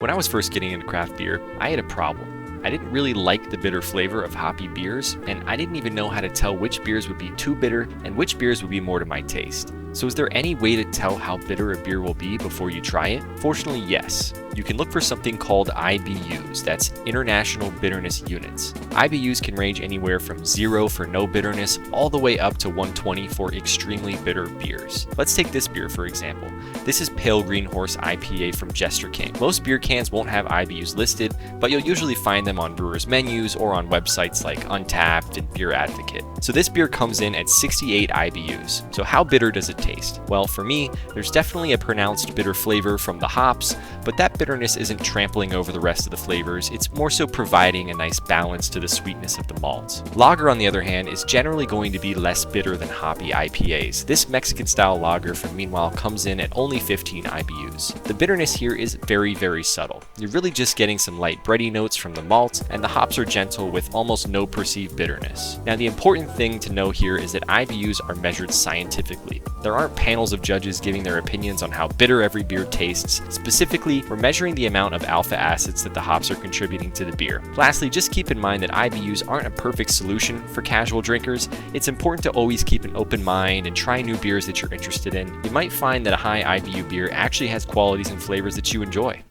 When I was first getting into craft beer, I had a problem. I didn't really like the bitter flavor of hoppy beers, and I didn't even know how to tell which beers would be too bitter and which beers would be more to my taste. So is there any way to tell how bitter a beer will be before you try it? Fortunately, yes. You can look for something called IBUs, that's International Bitterness Units. IBUs can range anywhere from 0 for no bitterness all the way up to 120 for extremely bitter beers. Let's take this beer for example. This is Pale Green Horse IPA from Jester King. Most beer cans won't have IBUs listed, but you'll usually find them on brewers' menus or on websites like Untappd and Beer Advocate. So this beer comes in at 68 IBUs. So how bitter does it taste? Well, for me, there's definitely a pronounced bitter flavor from the hops, but that bitterness isn't trampling over the rest of the flavors, it's more so providing a nice balance to the sweetness of the malts. Lager, on the other hand, is generally going to be less bitter than hoppy IPAs. This Mexican-style lager, meanwhile, comes in at only 15 IBUs. The bitterness here is very, very subtle. You're really just getting some light bready notes from the malt, and the hops are gentle with almost no perceived bitterness. Now, the important thing to know here is that IBUs are measured scientifically. There aren't panels of judges giving their opinions on how bitter every beer tastes. Specifically, we're measuring the amount of alpha acids that the hops are contributing to the beer. Lastly, just keep in mind that IBUs aren't a perfect solution for casual drinkers. It's important to always keep an open mind and try new beers that you're interested in. You might find that a high IBU beer actually has qualities and flavors that you enjoy.